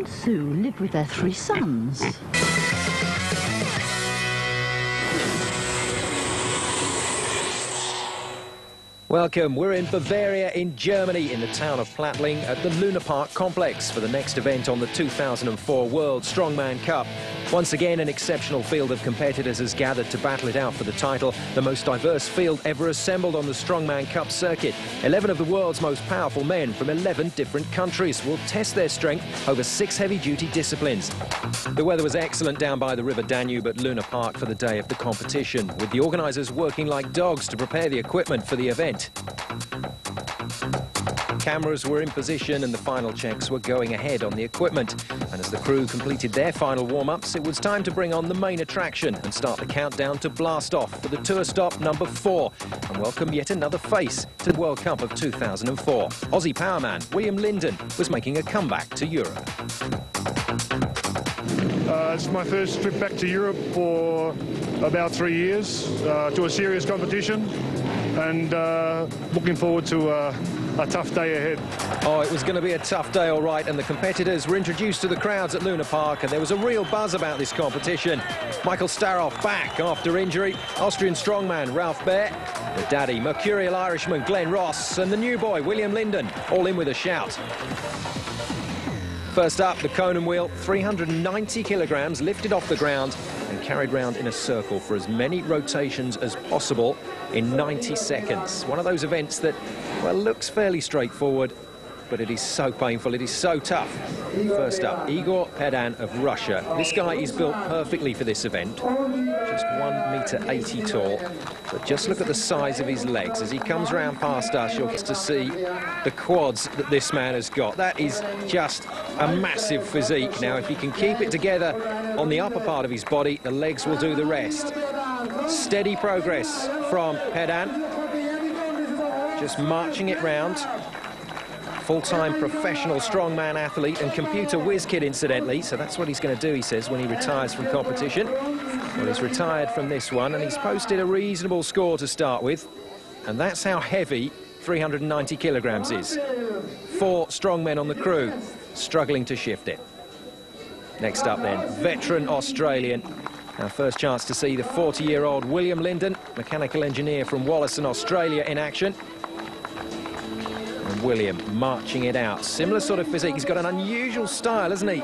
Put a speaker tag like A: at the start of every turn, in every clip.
A: and Sue live with their 3 sons.
B: Welcome. We're in Bavaria in Germany in the town of Plattling at the Luna Park complex for the next event on the 2004 World Strongman Cup. Once again, an exceptional field of competitors has gathered to battle it out for the title, the most diverse field ever assembled on the Strongman Cup circuit. 11 of the world's most powerful men from 11 different countries will test their strength over 6 heavy-duty disciplines. The weather was excellent down by the River Danube at Luna Park for the day of the competition, with the organisers working like dogs to prepare the equipment for the event. Cameras were in position and the final checks were going ahead on the equipment. And as the crew completed their final warm-ups, it was time to bring on the main attraction and start the countdown to blast off for the tour stop number 4 and welcome yet another face to the World Cup of 2004. Aussie powerman William Linden was making a comeback to Europe.
C: It's my first trip back to Europe for about 3 years to a serious competition, and looking forward to a tough day ahead.
B: Oh, it was going to be a tough day, all right, and the competitors were introduced to the crowds at Luna Park, and there was a real buzz about this competition. Michael Staroff back after injury, Austrian strongman Ralph Baer, the daddy, mercurial Irishman Glenn Ross, and the new boy William Linden, all in with a shout. First up, the Conan wheel, 390 kilograms lifted off the ground and carried round in a circle for as many rotations as possible in 90 seconds. One of those events that, well, looks fairly straightforward, but it is so painful, it is so tough. First up, Igor Pedan of Russia. This guy is built perfectly for this event, just 1.80 meters tall. But just look at the size of his legs. As he comes round past us, you'll get to see the quads that this man has got. That is just a massive physique. Now, if he can keep it together on the upper part of his body, the legs will do the rest. Steady progress from Pedan. Just marching it round. Full-time professional strongman athlete and computer whiz kid, incidentally. So that's what he's going to do, he says, when he retires from competition. Well, he's retired from this one, and he's posted a reasonable score to start with. And that's how heavy 390 kilograms is. 4 strongmen on the crew struggling to shift it. Next up then, veteran Australian. Our first chance to see the 40-year-old William Linden, mechanical engineer from Wallaston, Australia, in action. And William marching it out. Similar sort of physique. He's got an unusual style, hasn't he?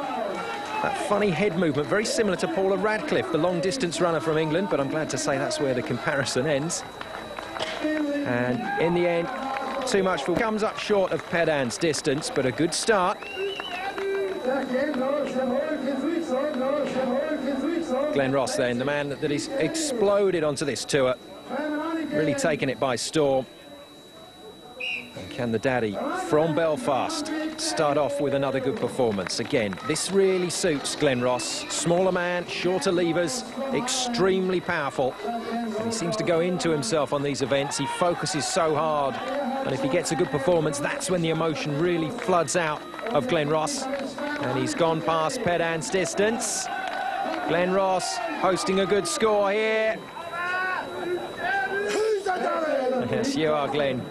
B: That funny head movement, very similar to Paula Radcliffe, the long-distance runner from England, but I'm glad to say that's where the comparison ends. And in the end, too much for... Comes up short of Pedan's distance, but a good start. Glenn Ross then, the man that is exploded onto this tour, really taking it by storm. And can the daddy from Belfast start off with another good performance? Again, this really suits Glenn Ross. Smaller man, shorter levers, extremely powerful. And he seems to go into himself on these events. He focuses so hard. And if he gets a good performance, that's when the emotion really floods out of Glenn Ross. And he's gone past Pedan's distance. Glenn Ross posting a good score here. Yes, you are, Glenn.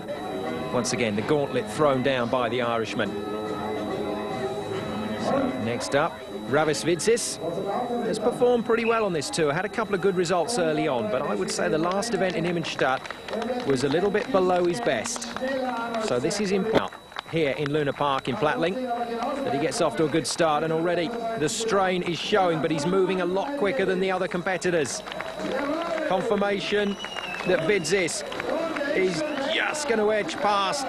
B: Once again, the gauntlet thrown down by the Irishman. So, next up, Ravis Vidzis has performed pretty well on this tour. Had a couple of good results early on, but I would say the last event in Immenstadt was a little bit below his best. So this is important here in Luna Park in Plattling, that he gets off to a good start, and already the strain is showing, but he's moving a lot quicker than the other competitors. Confirmation that Vidzis is just going to edge past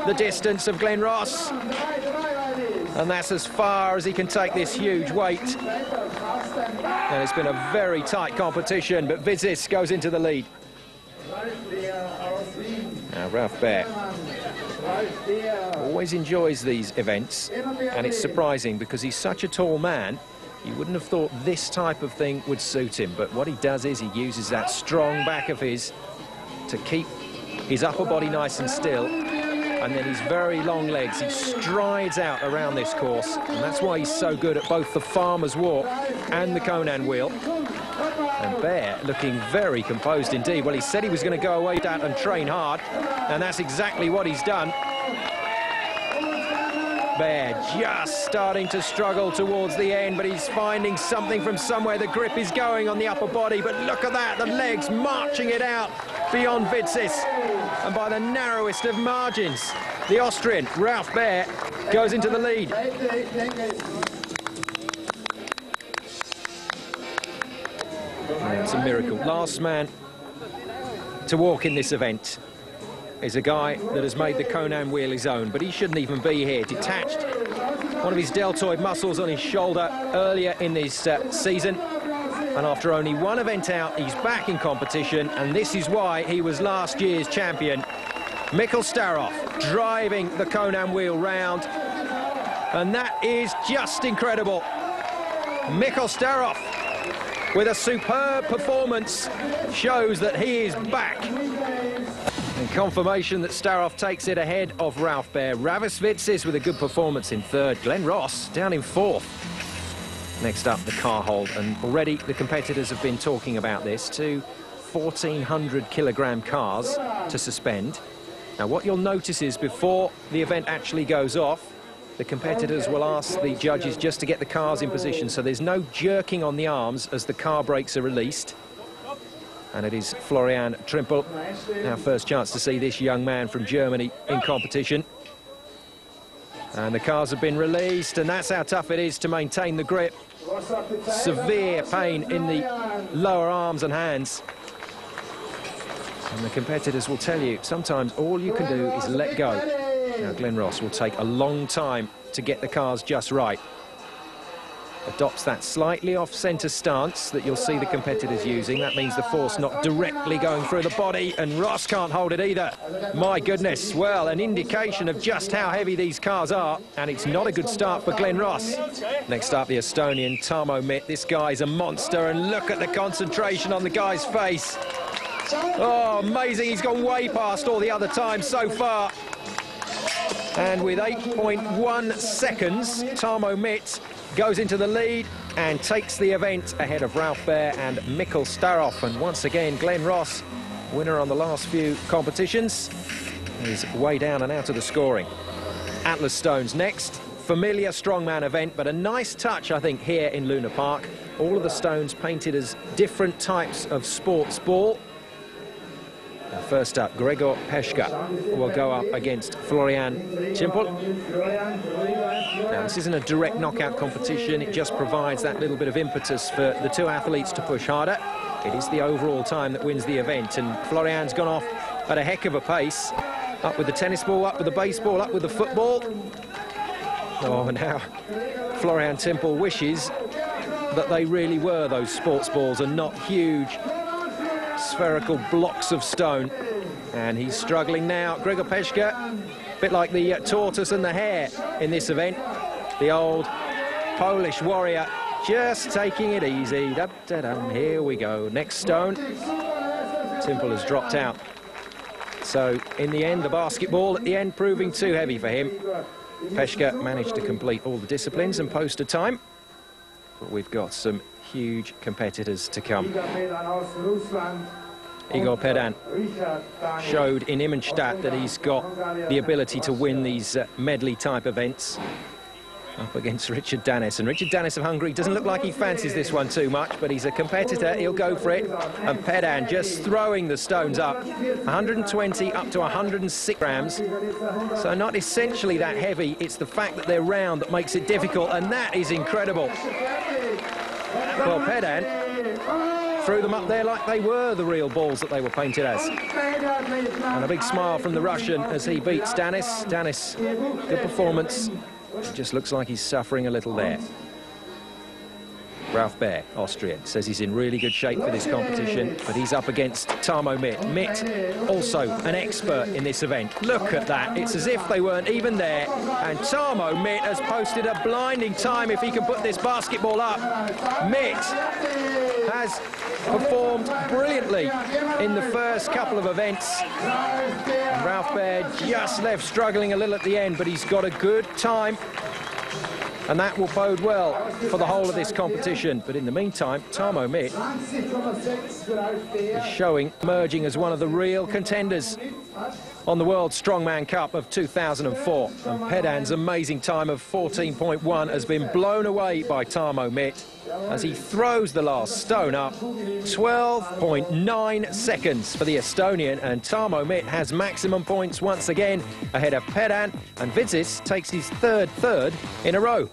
B: the distance of Glenn Ross, and that's as far as he can take this huge weight. And it's been a very tight competition, but Vidzis goes into the lead. Now Ralph Baer always enjoys these events, and it's surprising because he's such a tall man. You wouldn't have thought this type of thing would suit him, but what he does is he uses that strong back of his to keep his upper body nice and still, and then his very long legs. He strides out around this course, and that's why he's so good at both the farmer's walk and the Conan wheel. And Baer looking very composed indeed. Well, he said he was going to go away and train hard, and that's exactly what he's done. Bear just starting to struggle towards the end, but he's finding something from somewhere. The grip is going on the upper body, but look at that, the legs marching it out beyond Witzis. And by the narrowest of margins, the Austrian, Ralph Bear, goes into the lead. It's a miracle. Last man to walk in this event is a guy that has made the Conan wheel his own, but he shouldn't even be here. Detached one of his deltoid muscles on his shoulder earlier in this season, and after only one event out, he's back in competition, and this is why he was last year's champion. Mikkel Staroff driving the Conan wheel round, and that is just incredible. Mikkel Staroff, with a superb performance, shows that he is back. And confirmation that Staroff takes it ahead of Ralph Bear. Ravis Witzis with a good performance in third. Glenn Ross down in fourth. Next up, the car hold. And already the competitors have been talking about this. 2 1,400-kilogram cars to suspend. Now, what you'll notice is before the event actually goes off, the competitors will ask the judges just to get the cars in position, so there's no jerking on the arms as the car brakes are released. And it is Florian Trimpel, our first chance to see this young man from Germany in competition. And the cars have been released, and that's how tough it is to maintain the grip. Severe pain in the lower arms and hands. And the competitors will tell you, sometimes all you can do is let go. Now, Glenn Ross will take a long time to get the cars just right. Adopts that slightly off-centre stance that you'll see the competitors using. That means the force not directly going through the body, and Ross can't hold it either. My goodness, well, an indication of just how heavy these cars are, and it's not a good start for Glenn Ross. Next up, the Estonian Tarmo Mitt. This guy's a monster, and look at the concentration on the guy's face. Oh, amazing, he's gone way past all the other times so far. And with 8.1 seconds, Tarmo Mitt goes into the lead and takes the event ahead of Ralph Bear and Mikkel Staroff. And once again, Glenn Ross, winner on the last few competitions, is way down and out of the scoring. Atlas Stones next. Familiar strongman event, but a nice touch, I think, here in Luna Park. All of the stones painted as different types of sports ball. First up, Gregor Peshka will go up against Florian Trimpel. Now, this isn't a direct knockout competition. It just provides that little bit of impetus for the two athletes to push harder. It is the overall time that wins the event, and Florian's gone off at a heck of a pace. Up with the tennis ball, up with the baseball, up with the football. Oh, now Florian Trimpel wishes that they really were those sports balls and not huge spherical blocks of stone. And he's struggling now. Gregor Peshka, a bit like the tortoise and the hare in this event. The old Polish warrior just taking it easy. Here we go. Next stone. Trimpel has dropped out. So in the end, the basketball at the end proving too heavy for him. Peshka managed to complete all the disciplines and post a time. But we've got some huge competitors to come. Igor Pedan showed in Immenstadt that he's got the ability to win these medley type events. Up against Richard Danis, and Richard Danis of Hungary doesn't look like he fancies this one too much, but he's a competitor, he'll go for it. And Pedan just throwing the stones up, 120 up to 106 grams, so not essentially that heavy, it's the fact that they're round that makes it difficult, and that is incredible. Well, Pedan threw them up there like they were the real balls that they were painted as. And a big smile from the Russian as he beats Danis. Danis, good performance. It just looks like he's suffering a little there. Ralph Bear, Austrian, says he's in really good shape for this competition, but he's up against Tarmo Mitt. Mitt, also an expert in this event. Look at that. It's as if they weren't even there. And Tarmo Mitt has posted a blinding time if he can put this basketball up. Mitt has performed brilliantly in the first couple of events. And Ralph Bear just left struggling a little at the end, but he's got a good time. And that will bode well for the whole of this competition. But in the meantime, Tarmo Mitt is showing, emerging as one of the real contenders. on the World Strongman Cup of 2004. And Pedan's amazing time of 14.1 has been blown away by Tarmo Mitt as he throws the last stone up. 12.9 seconds for the Estonian, and Tarmo Mitt has maximum points once again ahead of Pedan, and Vidzis takes his third in a row.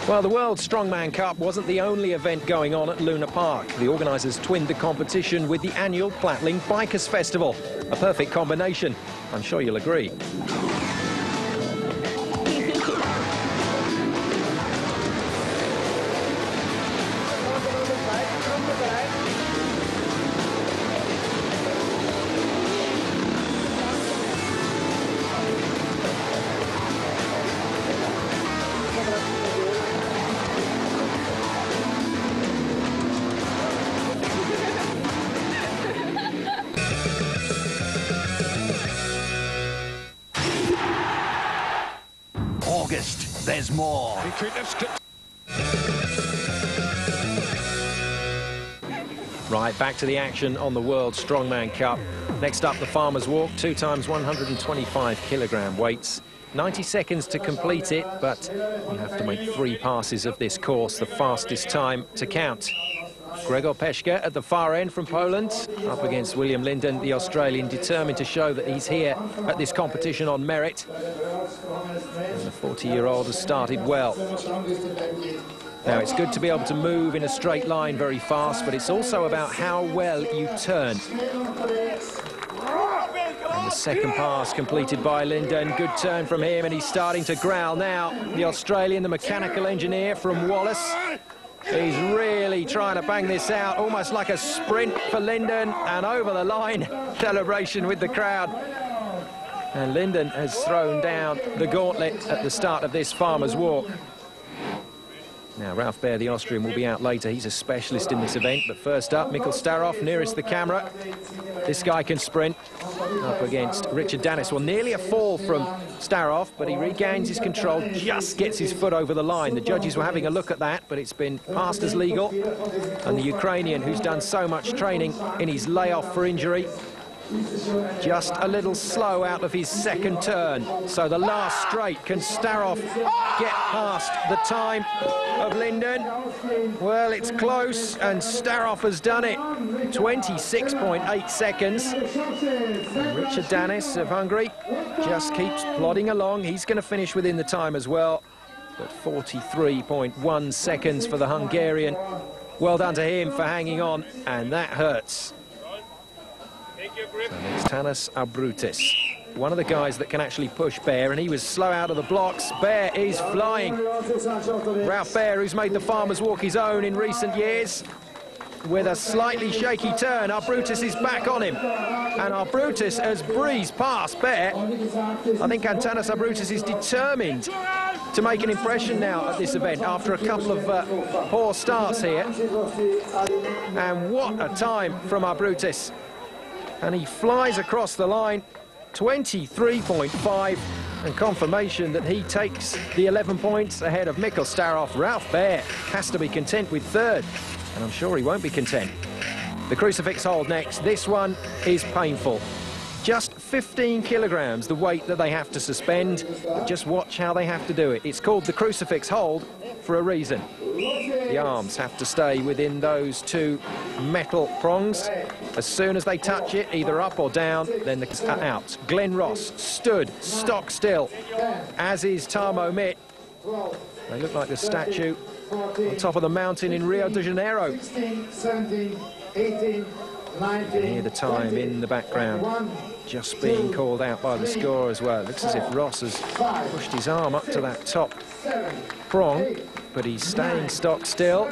B: Well, the World Strongman Cup wasn't the only event going on at Luna Park. The organisers twinned the competition with the annual Plattling Bikers Festival. A perfect combination, I'm sure you'll agree.
D: August, there's more.
B: Right, back to the action on the World Strongman Cup. Next up, the Farmer's Walk, 2 times 125 kilogram weights. 90 seconds to complete it, but you have to make 3 passes of this course, the fastest time to count. Gregor Peszka at the far end from Poland, up against William Linden, the Australian, determined to show that he's here at this competition on merit. And the 40-year-old has started well. Now, it's good to be able to move in a straight line very fast, but it's also about how well you turn. And the second pass completed by Linden. Good turn from him, and he's starting to growl now. The Australian, the mechanical engineer from Wallace. He's really trying to bang this out, almost like a sprint for Linden, and over the line. Celebration with the crowd. And Linden has thrown down the gauntlet at the start of this Farmer's Walk. Now, Ralph Baer, the Austrian, will be out later. He's a specialist in this event. But first up, Mikkel Starov, nearest the camera. This guy can sprint up against Richard Danis. Well, nearly a fall from Starov, but he regains his control, just gets his foot over the line. The judges were having a look at that, but it's been passed as legal. And the Ukrainian, who's done so much training in his layoff for injury, just a little slow out of his second turn. So the last straight, can Starov get past the time of Linden? Well, it's close, and Starov has done it. 26.8 seconds. And Richard Danis of Hungary just keeps plodding along. He's going to finish within the time as well. But 43.1 seconds for the Hungarian. Well done to him for hanging on, and that hurts. So it's Tanas Abrutis, one of the guys that can actually push Baer, and he was slow out of the blocks. Baer is flying. Ralph Baer, who's made the Farmer's Walk his own in recent years, with a slightly shaky turn. Abrutis is back on him, and Abrutis has breezed past Baer. I think Antanas Abrutis is determined to make an impression now at this event after a couple of poor starts here. And what a time from Abrutis. And he flies across the line, 23.5, and confirmation that he takes the 11 points ahead of Mikkel Starov. Ralph Baer has to be content with third, and I'm sure he won't be content. The crucifix hold next. This one is painful. Just 15 kilograms, the weight that they have to suspend, but just watch how they have to do it. It's called the crucifix hold for a reason. The arms have to stay within those 2 metal prongs. As soon as they touch it, either up or down, then they're out. Glenn Ross stood stock still, as is Tarmo Mitt. They look like the statue on top of the mountain in Rio de Janeiro.
E: 16, 17, 18, 19,
B: hear the time in the background, just being called out by the score as well. Looks as if Ross has pushed his arm up to that top prong, but he's staying stock still.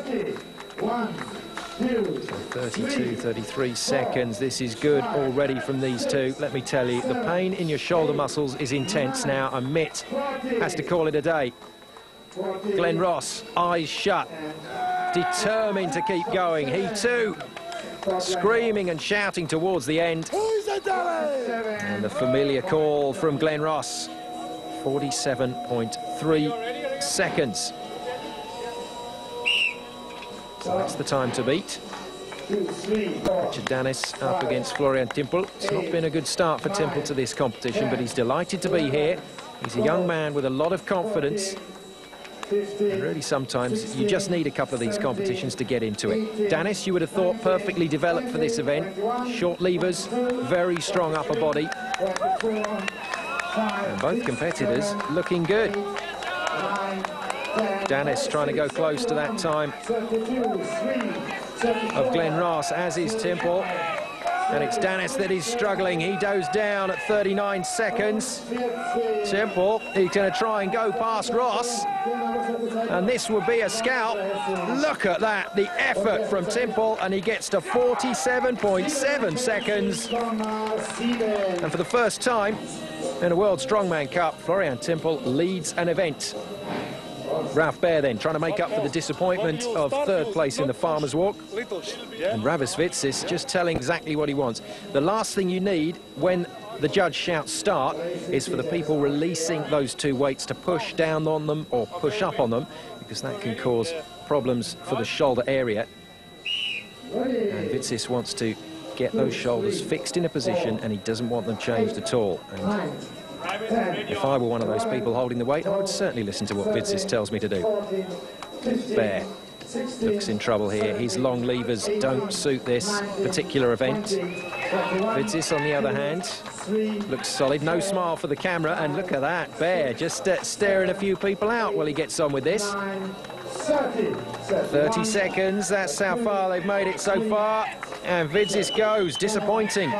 B: 32, 33 seconds. This is good already from these two. Let me tell you, the pain in your shoulder muscles is intense now, and Mitt has to call it a day. Glenn Ross, eyes shut, determined to keep going. He too screaming and shouting towards the end. And the familiar call from Glenn Ross, 47.3 seconds. So that's the time to beat. Richard Dennis up against Florian Timpel. It's not been a good start for Timpel to this competition, but he's delighted to be here. He's a young man with a lot of confidence. And really, sometimes you just need a couple of these competitions to get into it. Dennis, you would have thought, perfectly developed for this event. Short levers, very strong upper body. And both competitors looking good. Dennis trying to go close to that time of Glenn Ross, as is Timpel. And it's Dennis that is struggling. He goes down at 39 seconds. Timpel, he's going to try and go past Ross. And this would be a scalp. Look at that, the effort from Timpel, and he gets to 47.7 seconds. And for the first time in a World Strongman Cup, Florian Timpel leads an event. Ralph Baer then trying to make up for the disappointment of third place in the Farmer's Walk. And Ravis Vitsis just telling exactly what he wants. The last thing you need when the judge shouts start is for the people releasing those two weights to push down on them or push up on them, because that can cause problems for the shoulder area. And Vitsis wants to get those shoulders fixed in a position, and he doesn't want them changed at all. And if I were one of those people holding the weight, I would certainly listen to what Vitsis tells me to do. Baer looks in trouble here. His long levers don't suit this particular event. Vitsis, on the other hand, looks solid. No smile for the camera, and look at that. Baer just staring a few people out while he gets on with this. 30 seconds, that's how far they've made it so far. And Vitsis goes, disappointing.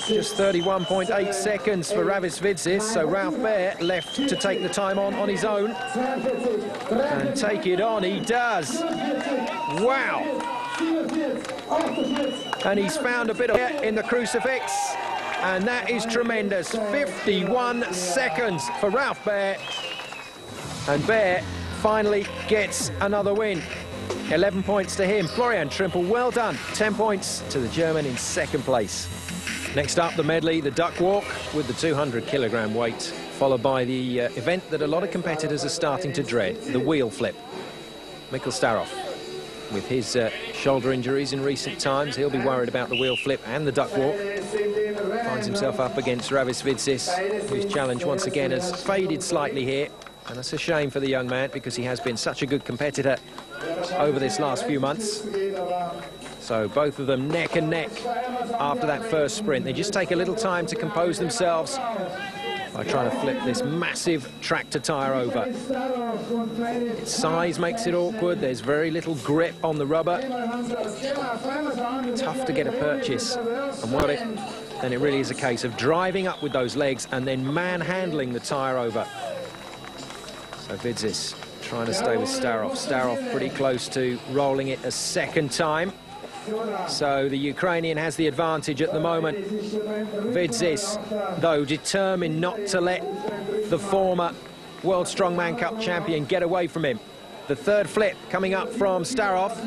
B: Just 31.8 seconds for Ravis Vitsis, so Ralph Baer left to take the time on his own. And take it on, he does. Wow. And he's found a bit of it in the crucifix, and that is tremendous. 51 seconds for Ralph Baer. And Baer finally gets another win. 11 points to him. Florian Timpel, well done. 10 points to the German in second place. Next up, the medley, the duck walk with the 200-kilogram weight, followed by the event that a lot of competitors are starting to dread, the wheel flip. Mikkel Staroff, with his shoulder injuries in recent times, he'll be worried about the wheel flip and the duck walk. Finds himself up against Ravis Vitsis, whose challenge once again has faded slightly here. And that's a shame for the young man, because he has been such a good competitor over this last few months. So both of them neck and neck after that first sprint. They just take a little time to compose themselves by trying to flip this massive tractor tyre over. Its size makes it awkward. There's very little grip on the rubber. Tough to get a purchase. And what it, then it really is a case of driving up with those legs and then manhandling the tyre over. So Vitsis trying to stay with Staroff. Staroff pretty close to rolling it a second time. So the Ukrainian has the advantage at the moment. Vitsis, though, determined not to let the former World Strongman Cup champion get away from him. The third flip coming up from Staroff.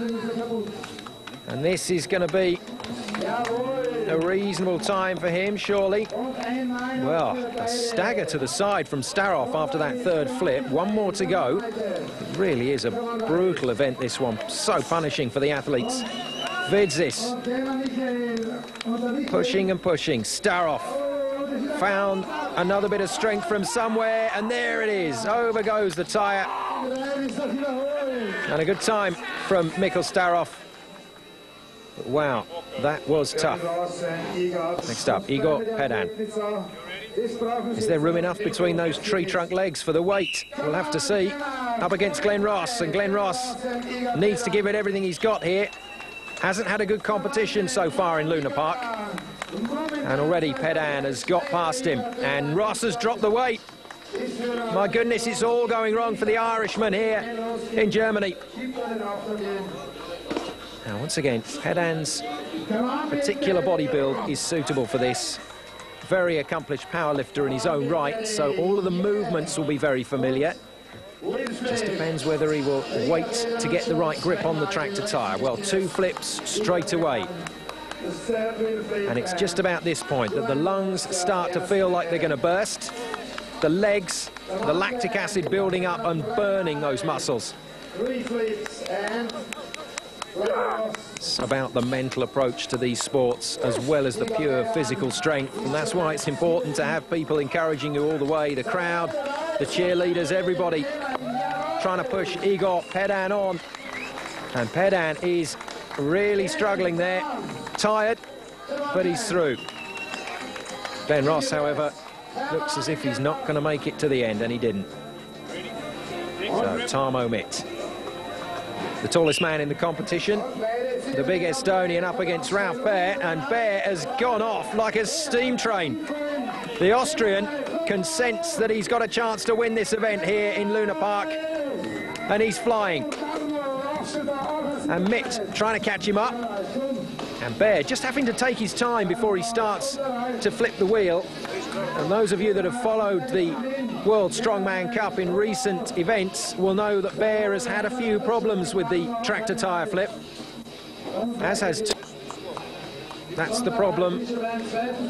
B: And this is going to be a reasonable time for him, surely. Well, a stagger to the side from Staroff after that third flip. One more to go. It really is a brutal event, this one. So punishing for the athletes. Vitsis pushing and pushing. Staroff found another bit of strength from somewhere, and there it is. Over goes the tyre. And a good time from Mikkel Staroff. But wow, that was tough. Next up, Igor Pedan. Is there room enough between those tree trunk legs for the weight? We'll have to see. Up against Glenn Ross, and Glenn Ross needs to give it everything he's got here. Hasn't had a good competition so far in Luna Park. And already Pedan has got past him, and Ross has dropped the weight. My goodness, it's all going wrong for the Irishman here in Germany. Now, once again, Pedan's particular body build is suitable for this. Very accomplished powerlifter in his own right, so all of the movements will be very familiar. Just depends whether he will wait to get the right grip on the tractor tyre. Well, two flips straight away. And it's just about this point that the lungs start to feel like they're going to burst. The legs, the lactic acid building up and burning those muscles. It's about the mental approach to these sports as well as the pure physical strength, and that's why it's important to have people encouraging you all the way. The crowd, the cheerleaders, everybody trying to push Igor Pedan on. And Pedan is really struggling there. Tired, but he's through. Ben Ross, however, looks as if he's not going to make it to the end, and he didn't. So Tarmo Mitt, the tallest man in the competition, the big Estonian, up against Ralph Baer, and Baer has gone off like a steam train. The Austrian can sense that he's got a chance to win this event here in Luna Park, and he's flying. And Mitt trying to catch him up, and Baer just having to take his time before he starts to flip the wheel. And those of you that have followed the World Strongman Cup in recent events will know that Baer has had a few problems with the tractor tyre flip, as has that's the problem.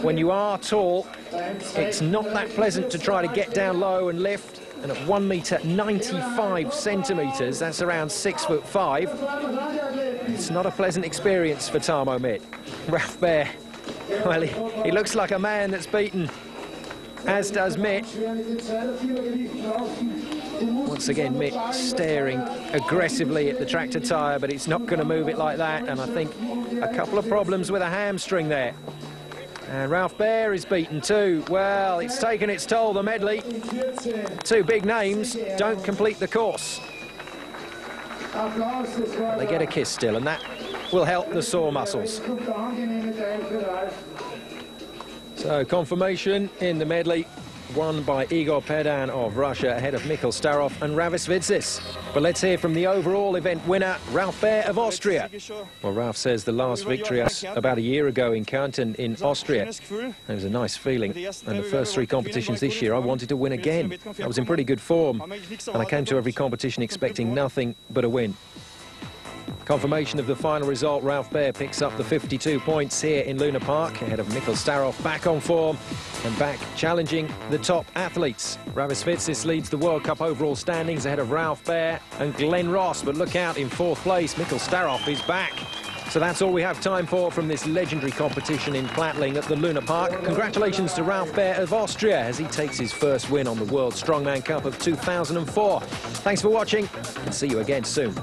B: When you are tall, it's not that pleasant to try to get down low and lift. And at 1 metre 95 centimetres, that's around 6'5", it's not a pleasant experience for Tarmo Mitt. Ralph Baer, well, he looks like a man that's beaten, as does Mitt. Once again, Mitt staring aggressively at the tractor tyre, but it's not going to move it like that, and I think a couple of problems with a hamstring there. And Ralph Baer is beaten too. Well, it's taken its toll, the medley. Two big names don't complete the course. They get a kiss still, and that will help the sore muscles. So confirmation in the medley, won by Igor Pedan of Russia ahead of Mikhail Starov and Ravis Vitsis. But let's hear from the overall event winner, Ralph Baer of Austria. Well, Ralph says the last victory about a year ago in Kärnten in Austria. It was a nice feeling. And the first three competitions this year, I wanted to win again. I was in pretty good form, and I came to every competition expecting nothing but a win. Confirmation of the final result, Ralph Baer picks up the 52 points here in Luna Park, ahead of Mikhail Starov, back on form and back challenging the top athletes. Ravis Vitsis leads the World Cup overall standings ahead of Ralph Baer and Glenn Ross, but look out, in fourth place, Mikhail Starov is back. So that's all we have time for from this legendary competition in Plattling at the Luna Park. Congratulations to Ralph Baer of Austria as he takes his first win on the World Strongman Cup of 2004. Thanks for watching, and see you again soon.